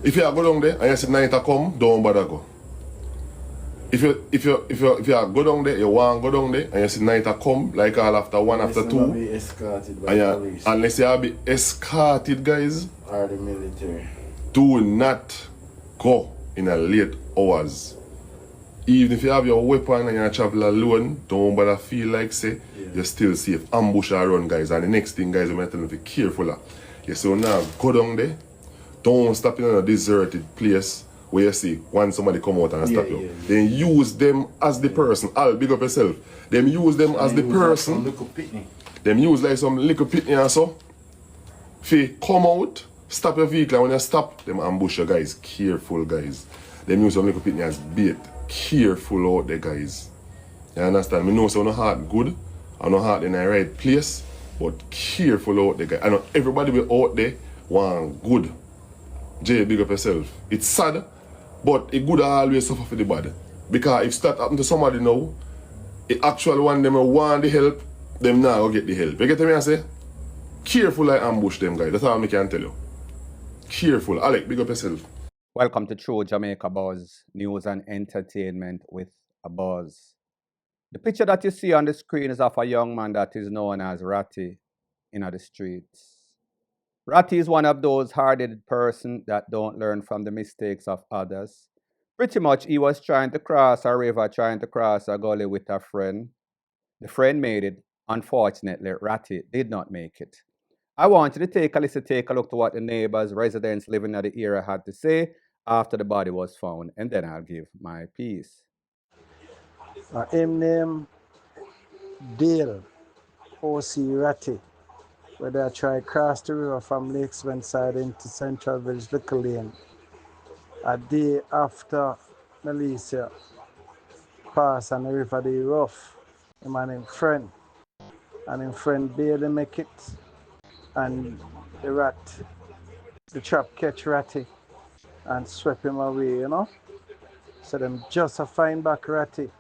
If you go down there and you see night a come, don't bother go. If you go down there, you want to go down there and you see night a come, like all after one, after two. Be escorted by police. Unless you be escorted, guys. Or the military. Do not go in a late hours. Even if you have your weapon and you travel alone, don't bother feel like say you're still safe. Ambush around, guys. And the next thing, guys, I'm telling you to be careful. You so now go down there. Don't stop in a deserted place where you see when somebody come out and stop you. Then use them as the person. I'll big up yourself. Them use them as the person. Them use like some little pitney and so. If you come out, stop your vehicle. And when you stop, them ambush you, guys. Careful, guys. Them use some little pitney as bait. Careful out there, guys. You understand? I know so no heart good. I know heart in the right place. But careful out there, guys. I know everybody will out there want good. Jay, big up yourself. It's sad, but it good always suffer for the bad. Because if that happen to somebody now, the actual one them want the help, them now go get the help. You get me I say? Careful like ambush them, guys. That's all I can tell you. Careful. Alec, big up yourself. Welcome to True Jamaica Buzz, news and entertainment with a buzz. The picture that you see on the screen is of a young man that is known as Ratty in the streets. Ratty is one of those hard-headed persons that don't learn from the mistakes of others. Pretty much, he was trying to cross a river, trying to cross a gully with a friend. The friend made it. Unfortunately, Ratty did not make it. I want you to take a listen, take a look to what the neighbors, residents living in the area had to say after the body was found, and then I'll give my piece. Him name Dale O.C. Ratty, where they try cross the river from Lakes side into Central Village, Little Lane. A day after Melissa pass on the river, they rough. Him and him friend. And him friend barely make it. And the trap catch Ratty and sweep him away, you know. So them just a find back Ratty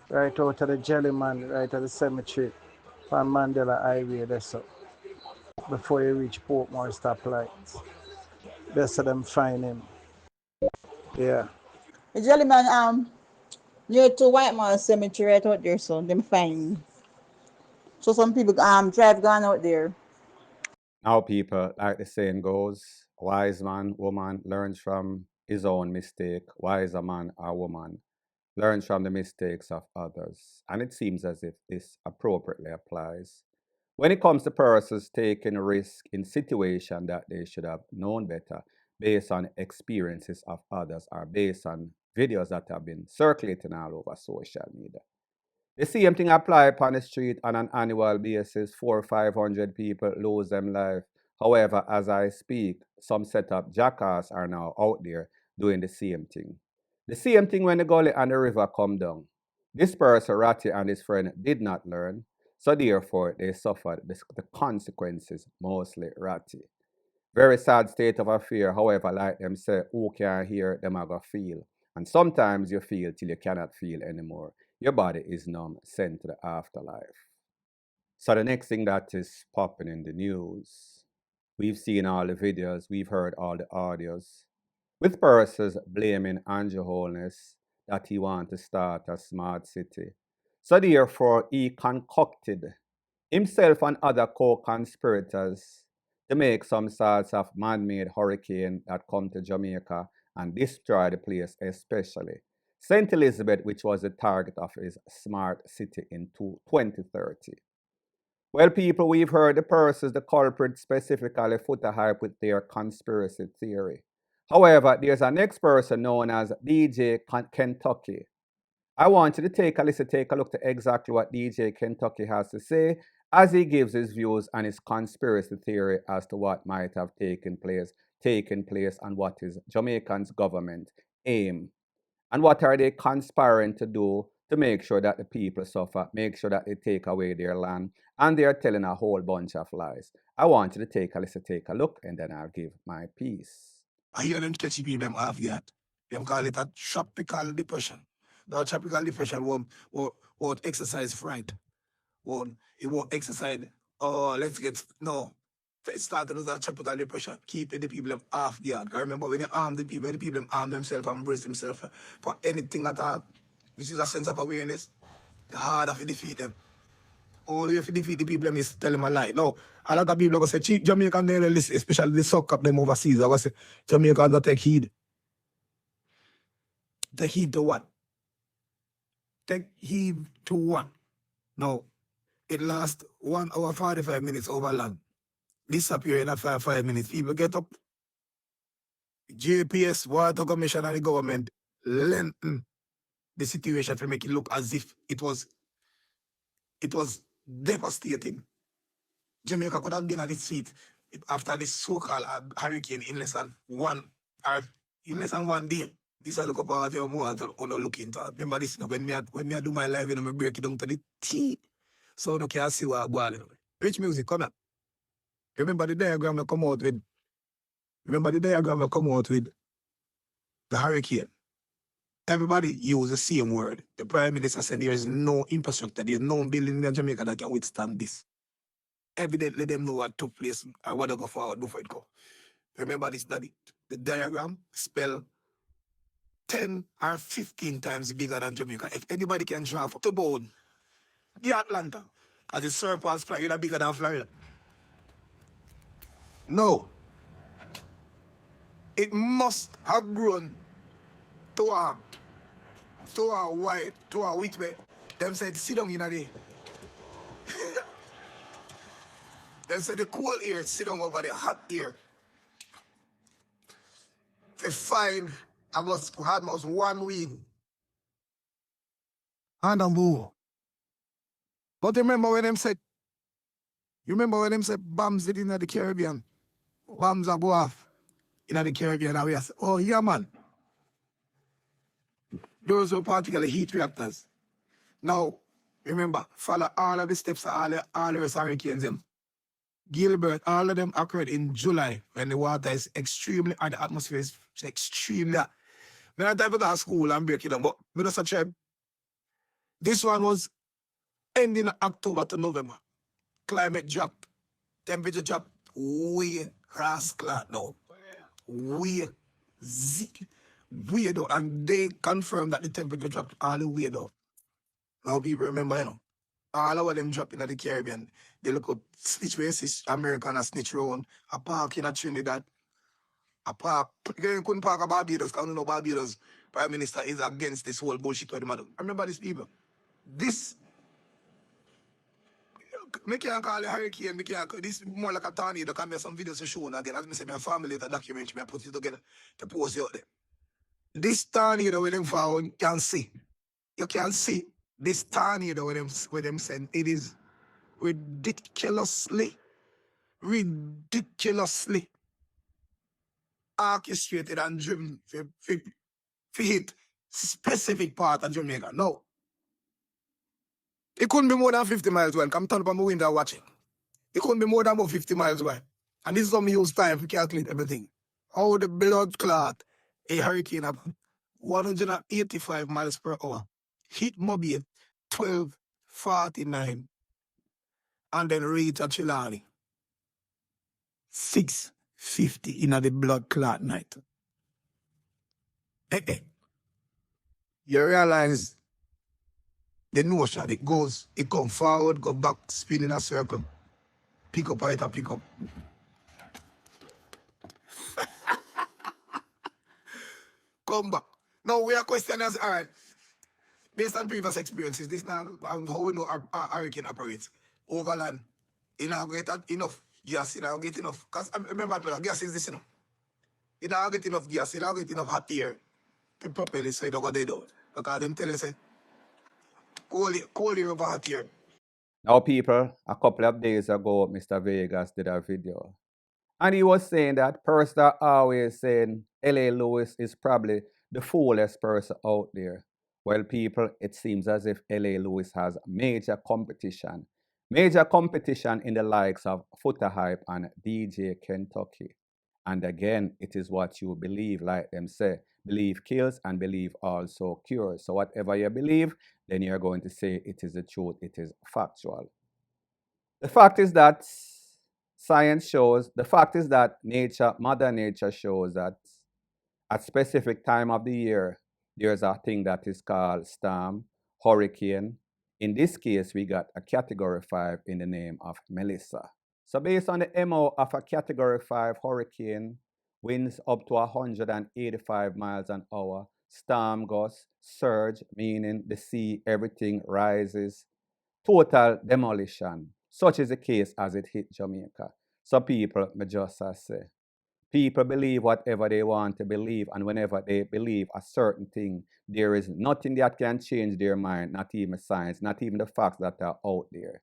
right out of the Jellyman, right at the cemetery on Mandela Highway there, so before you reach Portmore stoplights. That's how them find him. Yeah. The Jellyman near to Whitemore Cemetery right out there, so them find him. So some people drive gone out there. Now, people, like the saying goes, a wise man, woman learns from his own mistake. Wiser man or woman learns from the mistakes of others. And it seems as if this appropriately applies. When it comes to persons taking risk in situations that they should have known better based on experiences of others or based on videos that have been circulating all over social media. The same thing apply upon the street on an annual basis. 400 or 500 people lose their life. However, as I speak, some set up jackass are now out there doing the same thing. The same thing when the gully and the river come down. This person, Ratty, and his friend did not learn, so therefore they suffered the consequences, mostly Ratty. Very sad state of affair, however, like them say, who can hear, them are going to feel. And sometimes you feel till you cannot feel anymore. Your body is numb, sent to the afterlife. So the next thing that is popping in the news, we've seen all the videos, we've heard all the audios, with persons blaming Andrew Holness that he wants to start a smart city. So therefore, he concocted himself and other co-conspirators to make some sorts of man-made hurricane that come to Jamaica and destroy the place, especially St. Elizabeth, which was the target of his smart city in 2030. Well, people, we've heard the persons, the culprits specifically foot a hype with their conspiracy theory. However, there's a next person known as DJ Kentucky. I want you to take a listen, take a look to exactly what DJ Kentucky has to say as he gives his views and his conspiracy theory as to what might have taken place and what is Jamaican's government aim. And what are they conspiring to do to make sure that the people suffer, make sure that they take away their land, and they are telling a whole bunch of lies. I want you to take a listen, take a look, and then I'll give my piece. I hear them stretchy people them have that. Them call it a tropical depression. The tropical depression won't exercise fright. It won't exercise, oh, no. It started as a tropical depression, keeping the people them off guard. I remember when you arm the people them arm themselves and brace themselves for anything at all, which is a sense of awareness, the harder to defeat them. Only if you defeat the people them is tell them a lie. No, a lot of people are going to say, cheap Jamaican, they listen, especially the suck up them overseas. I was say, Jamaicans don't take heed. Take heed to what? Take heed to what? No, it lasts 1 hour 45 minutes over land. Disappear in a 5 minutes. People get up. JPS, Water Commission and the government lengthen the situation to make it look as if it was devastating. Jamaica could have been at its feet after this so-called hurricane in less than 1 day. This is look up at your more to look into. Remember this when me do my live, you know, me break it down to the T. So you can see what I'm going. Rich music, come on. Remember the diagram that come out with. Remember the diagram that come out with the hurricane. Everybody use the same word. The Prime Minister said there is no infrastructure, there is no building in Jamaica that can withstand this. Evidently, them know what took place and what they go forward before it go. Remember this, that the diagram spell 10 or 15 times bigger than Jamaica. If anybody can draw up to bone, the Atlanta, as the surpass Florida bigger than Florida. No. It must have grown to a white way. Them said, sit down in a day. Them said the cool air, sit down over the hot air. They find almost 1 week. And a move. But remember when them said bombs did in the Caribbean? Bombs are go off in the Caribbean. And we say, oh yeah man. Those were particularly heat reactors. Now, remember, follow all of the steps of all the hurricanes. Gilbert, all of them occurred in July when the water is extremely, and the atmosphere is extremely hot. When I type it at school and break it down, but we just try. This one was ending October to November. Climate drop, temperature drop, way rascal now. Way down. And they confirmed that the temperature dropped all the way down. Now people remember, you know. All of them dropping at the Caribbean. They look up snitch races, American and snitch round, a park in a Trinidad, a park. You couldn't park a Barbados, because I don't know Barbados. Prime Minister is against this whole bullshit with the mother. I remember these people. This, me can't call it hurricane, this is more like a tornado. Can make some videos to show again. As I say, my family, the documentary, I put it together to post it out there. This tornado when them found, you can see. You can see this tornado when them send. It is ridiculously orchestrated and driven for hit specific part of Jamaica. No. It couldn't be more than 50 miles away. Come turn up on my window watching. It couldn't be more than about 50 miles away. And this is some use time to calculate everything. How the blood clot a hurricane up 185 miles per hour. Hit Mobile 12:49 and then reach at Chilani 6:50 in the blood clot night. You realize the notion it comes forward, go back, spin in a circle, pick up. Come back. Now we are questioning us, all right, based on previous experiences, this now how we know our hurricane operates. Overland, you know, get enough gas, you know, get enough. Because remember, gas is this, you know. You don't get enough gas, you don't get enough hot air to properly so you don't go dead out. Because them tell you, say, cold air over hot air. Now, people, a couple of days ago, Mr. Vegas did a video. And he was saying that person that always saying L.A. Lewis is probably the foolest person out there. Well, people, it seems as if L.A. Lewis has major competition. Major competition in the likes of Footer Hype and DJ Kentucky. And again, it is what you believe, like them say. Believe kills and believe also cures. So whatever you believe, then you're going to say it is the truth, it is factual. The fact is that Science shows, the fact is that nature, Mother Nature shows that at specific time of the year, there's a thing that is called storm, hurricane. In this case, we got a category 5 in the name of Melissa. So based on the MO of a category 5 hurricane, winds up to 185 miles an hour, storm gusts, surge, meaning the sea, everything rises, total demolition. Such is the case as it hit Jamaica. So people, me just say, people believe whatever they want to believe, and whenever they believe a certain thing, there is nothing that can change their mind, not even science, not even the facts that are out there.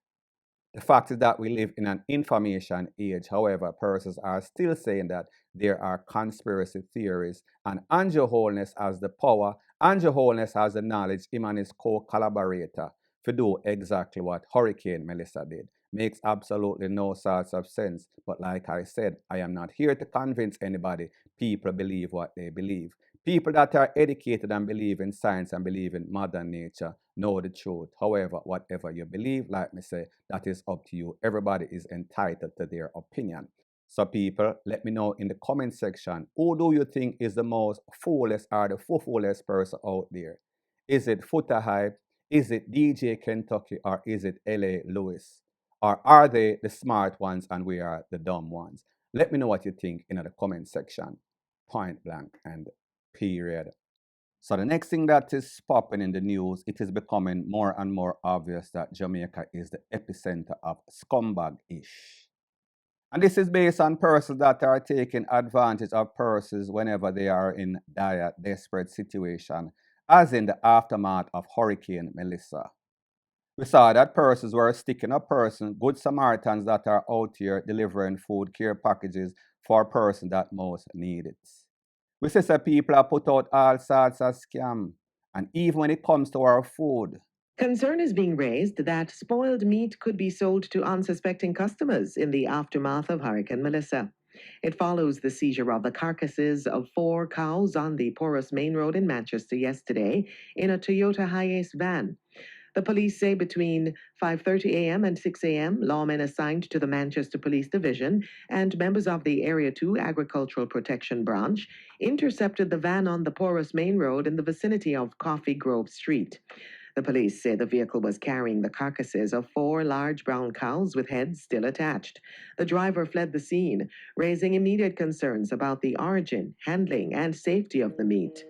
The fact is that we live in an information age. However, persons are still saying that there are conspiracy theories, and Andrew Holness has the power, Andrew Holness has the knowledge, him and his co-collaborator, to do exactly what Hurricane Melissa did. Makes absolutely no sorts of sense. But like I said, I am not here to convince anybody. People believe what they believe. People that are educated and believe in science and believe in Mother Nature know the truth. However, whatever you believe, like me say, that is up to you. Everybody is entitled to their opinion. So people, let me know in the comment section, who do you think is the most foolish or the foolish person out there? Is it Foota Hype? Is it DJ Kentucky? Or is it LA Lewis? Or are they the smart ones and we are the dumb ones? Let me know what you think in the comment section. Point blank and period. So the next thing that is popping in the news, it is becoming more and more obvious that Jamaica is the epicenter of scumbag-ish. And this is based on persons that are taking advantage of persons whenever they are in dire, desperate situation, as in the aftermath of Hurricane Melissa. We saw that persons were sticking up persons, good Samaritans that are out here delivering food care packages for persons that most need it. We see that people are put out all sorts of scam, and even when it comes to our food. Concern is being raised that spoiled meat could be sold to unsuspecting customers in the aftermath of Hurricane Melissa. It follows the seizure of the carcasses of 4 cows on the porous main road in Manchester yesterday in a Toyota Hiace van. The police say between 5:30 a.m. and 6 a.m., lawmen assigned to the Manchester Police Division and members of the Area 2 Agricultural Protection Branch intercepted the van on the porous main road in the vicinity of Coffee Grove Street. The police say the vehicle was carrying the carcasses of 4 large brown cows with heads still attached. The driver fled the scene, raising immediate concerns about the origin, handling, and safety of the meat.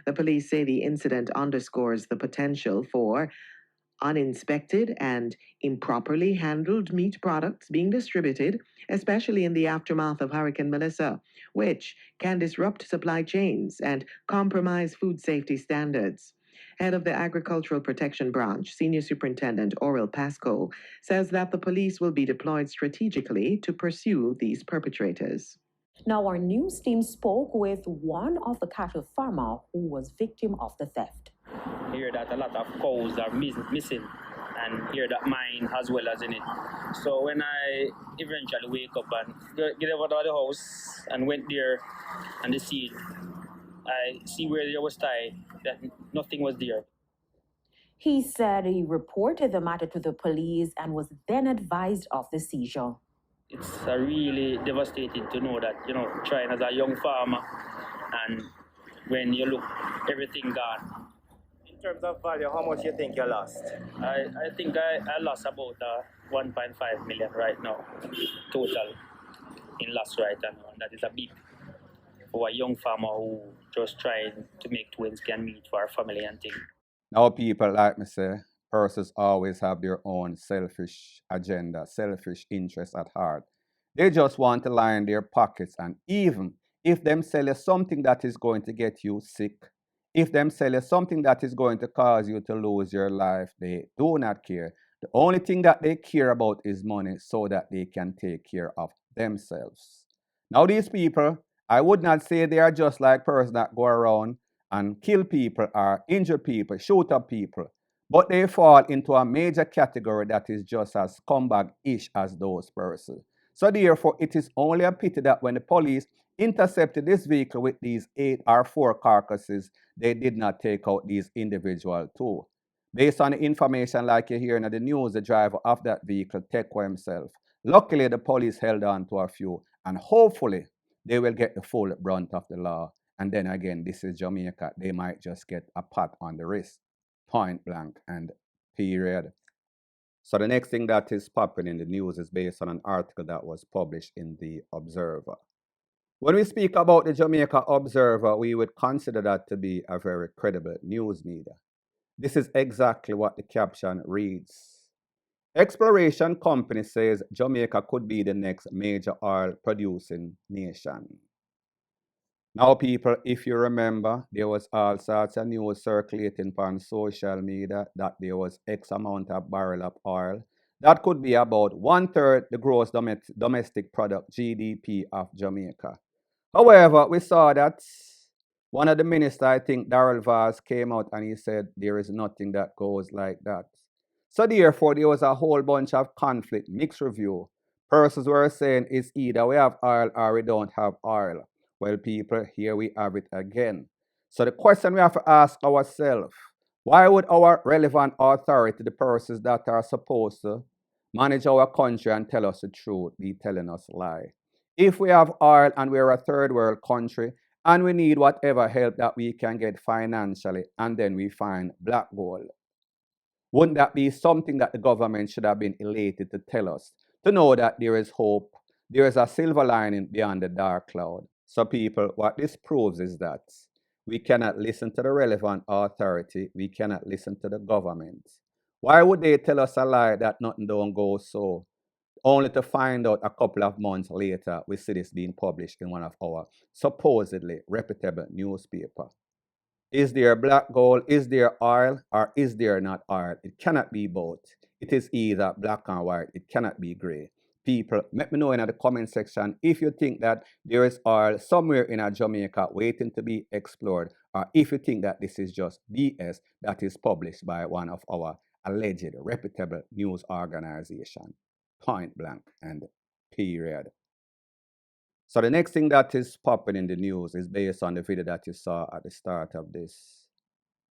The police say the incident underscores the potential for uninspected and improperly handled meat products being distributed, especially in the aftermath of Hurricane Melissa, which can disrupt supply chains and compromise food safety standards. Head of the Agricultural Protection Branch, Senior Superintendent Aurel Pasco, says that the police will be deployed strategically to pursue these perpetrators. Now, our news team spoke with one of the cattle farmers who was victim of the theft. Hear that a lot of cows are missing, and hear that mine as well as in it. So when I eventually wake up and get over to the house and went there and I see where there was tied, that nothing was there. He said he reported the matter to the police and was then advised of the seizure. It's really devastating to know that, trying as a young farmer, and when you look, everything gone. In terms of value, how much you think you lost? I think I lost about 1.5 million right now, total in loss right now. And that is a big for a young farmer who just trying to make twins can meet for our family and things. Now people, like me say, persons always have their own selfish agenda, selfish interests at heart. They just want to line their pockets, and even if them sell you something that is going to get you sick, if them sell you something that is going to cause you to lose your life, they do not care. The only thing that they care about is money so that they can take care of themselves. Now these people, I would not say they are just like persons that go around and kill people or injure people, shoot up people, but they fall into a major category that is just as scumbag-ish as those persons. So therefore, it is only a pity that when the police intercepted this vehicle with these 8 or 4 carcasses, they did not take out these individuals too. Based on the information like you hear in the news, the driver of that vehicle, Tekwa himself, Luckily, the police held on to a few, and hopefully they will get the full brunt of the law. And then again, this is Jamaica. They might just get a pat on the wrist, point blank and period. So the next thing that is popping in the news is based on an article that was published in the Observer. When we speak about the Jamaica Observer, we would consider that to be a very credible news media. This is exactly what the caption reads. Exploration company says Jamaica could be the next major oil producing nation. Now, people, if you remember, there was all sorts of news circulating on social media that there was X amount of barrel of oil. That could be about 1/3 the gross domestic product GDP of Jamaica. However, we saw that one of the ministers, I think Darrell Vaz, came out and he said there is nothing that goes like that. So therefore, there was a whole bunch of conflict, mixed review. Persons were saying it's either we have oil or we don't have oil. Well, people, here we have it again. So the question we have to ask ourselves, why would our relevant authority, the persons that are supposed to manage our country and tell us the truth, be telling us lie? If we have oil and we're a third world country and we need whatever help that we can get financially, and then we find black gold, wouldn't that be something that the government should have been elated to tell us, to know that there is hope, there is a silver lining beyond the dark cloud? So people, what this proves is that we cannot listen to the relevant authority, we cannot listen to the government. Why would they tell us a lie that nothing don't go so, only to find out a couple of months later we see this being published in one of our supposedly reputable newspaper? Is there black gold? Is there oil? Or is there not oil? It cannot be both. It is either black and white. It cannot be gray. People, let me know in the comment section if you think that there is oil somewhere in Jamaica waiting to be explored, or if you think that this is just BS that is published by one of our alleged reputable news organization. Point blank and period. So the next thing that is popping in the news is based on the video that you saw at the start of this.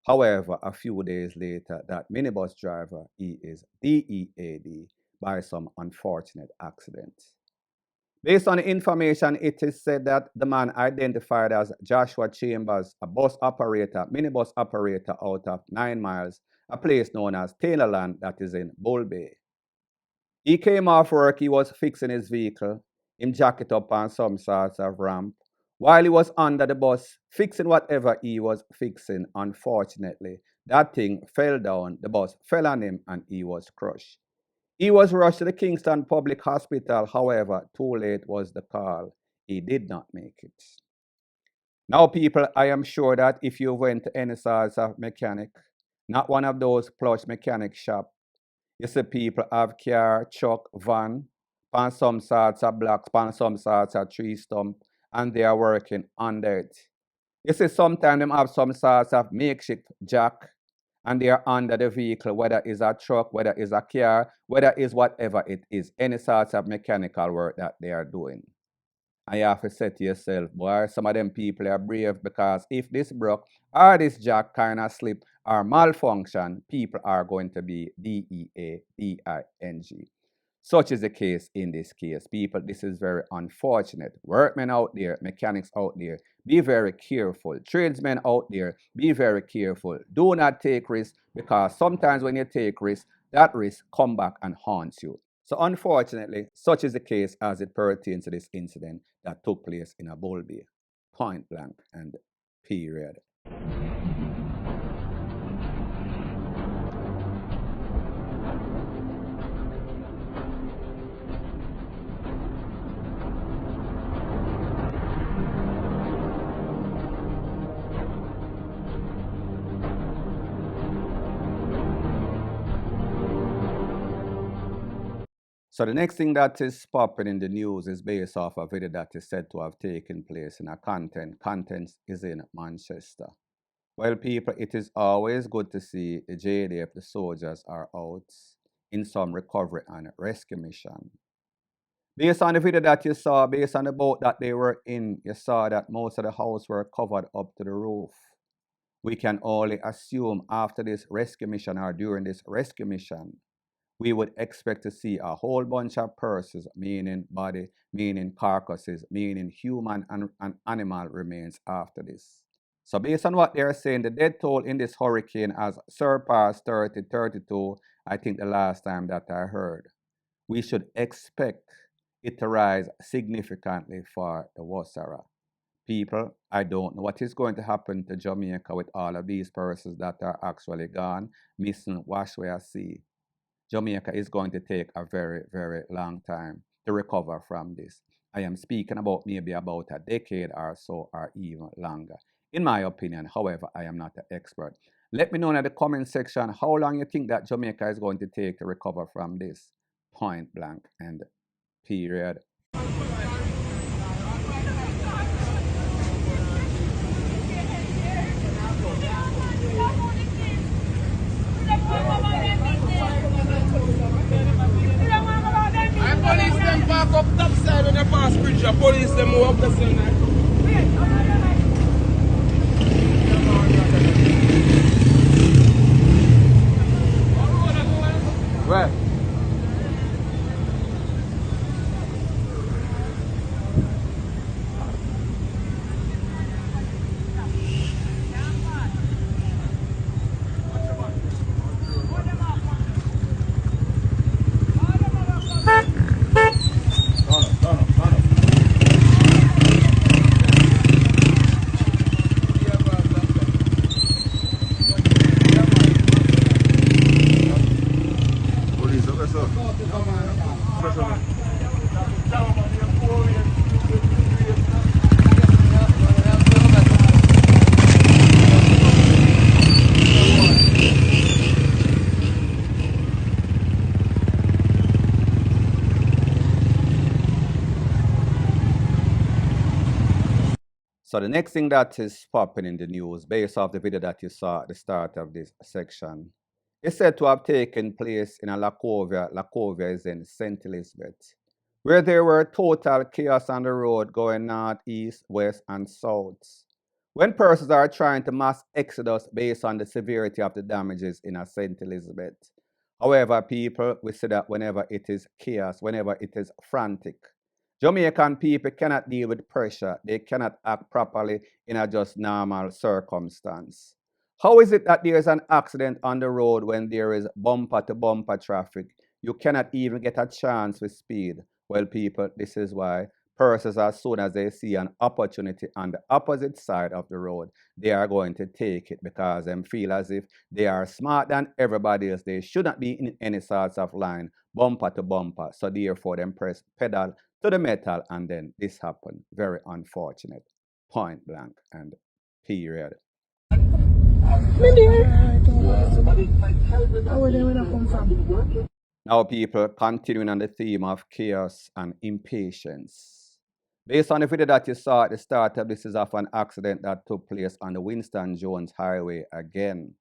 However, a few days later, that minibus driver, he is DEAD by some unfortunate accident. Based on the information, it is said that the man identified as Joshua Chambers, a bus operator, minibus operator out of 9 Miles, a place known as Taylorland that is in Bull Bay. He came off work, he was fixing his vehicle, him jacket up on some sorts of ramp. While he was under the bus, fixing whatever he was fixing, unfortunately, that thing fell down, the bus fell on him and he was crushed. He was rushed to the Kingston Public Hospital, however, too late was the call. He did not make it. Now, people, I am sure that if you went to any sorts of mechanic, not one of those plush mechanic shop, you see people have car, truck, van, on some sorts of blocks, on some sorts of tree stump, and they are working under it. You see, sometimes them have some sorts of makeshift jack, and they are under the vehicle, whether it's a truck, whether it's a car, whether it's whatever it is, any sorts of mechanical work that they are doing. And you have to say to yourself, boy, some of them people are brave, because if this broke or this jack kind of slip or malfunction, people are going to be DEADING. Such is the case in this case. People, this is very unfortunate. Workmen out there, mechanics out there, be very careful. Tradesmen out there, be very careful. Do not take risks, because sometimes when you take risks, that risk come back and haunts you. So unfortunately, such is the case as it pertains to this incident that took place in a Bull Bay. Point blank and period. So the next thing that is popping in the news is based off a video that is said to have taken place in a content. Content is in Manchester. Well, people, it is always good to see the JDF, the soldiers, are out in some recovery and rescue mission. Based on the video that you saw, based on the boat that they were in, you saw that most of the houses were covered up to the roof. We can only assume after this rescue mission or during this rescue mission, we would expect to see a whole bunch of purses, meaning body, meaning carcasses, meaning human and animal remains after this. So based on what they're saying, the death toll in this hurricane has surpassed 32, I think the last time that I heard. We should expect it to rise significantly for the Wasara. People, I don't know what is going to happen to Jamaica with all of these persons that are actually gone, missing, washed away at sea. Jamaica is going to take a very, very long time to recover from this. I am speaking about maybe about a decade or so or even longer. In my opinion, however, I am not an expert. Let me know in the comment section how long you think that Jamaica is going to take to recover from this. Point blank and period. Police them park up top side when you pass bridge. Police them move up the side. Where? So the next thing that is popping in the news, based off the video that you saw at the start of this section, is said to have taken place in a Lacovia is in St. Elizabeth, where there were total chaos on the road going north, east, west, and south. When persons are trying to mass exodus based on the severity of the damages in a St. Elizabeth. However, people, we see that whenever it is chaos, whenever it is frantic, Jamaican people cannot deal with pressure. They cannot act properly in a just normal circumstance. How is it that there is an accident on the road when there is bumper-to-bumper traffic? You cannot even get a chance with speed. Well, people, this is why persons, as soon as they see an opportunity on the opposite side of the road, they are going to take it because they feel as if they are smart than everybody else. They should not be in any sorts of line, bumper to bumper. So therefore, them press pedal to the metal, and then this happened. Very unfortunate. Point blank and period. Now, people, continuing on the theme of chaos and impatience. Based on the video that you saw at the start of this is of an accident that took place on the Winston Jones Highway again.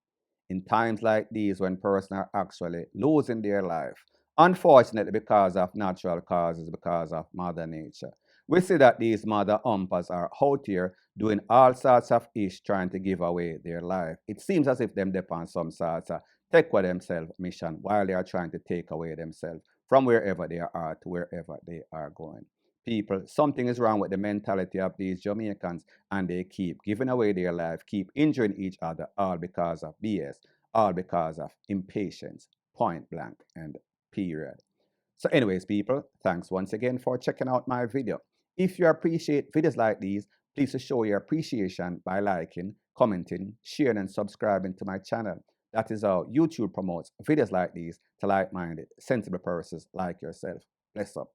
In times like these when persons are actually losing their life, unfortunately because of natural causes, because of Mother Nature. We see that these mother umpers are out here doing all sorts of ish trying to give away their life. It seems as if them depend some sorts of take for themselves mission while they are trying to take away themselves from wherever they are to wherever they are going. People, something is wrong with the mentality of these Jamaicans, and they keep giving away their life, keep injuring each other, all because of BS, all because of impatience, point blank and period. So anyways, people, thanks once again for checking out my video. If you appreciate videos like these, please show your appreciation by liking, commenting, sharing, and subscribing to my channel. That is how YouTube promotes videos like these to like-minded, sensible persons like yourself. Bless up.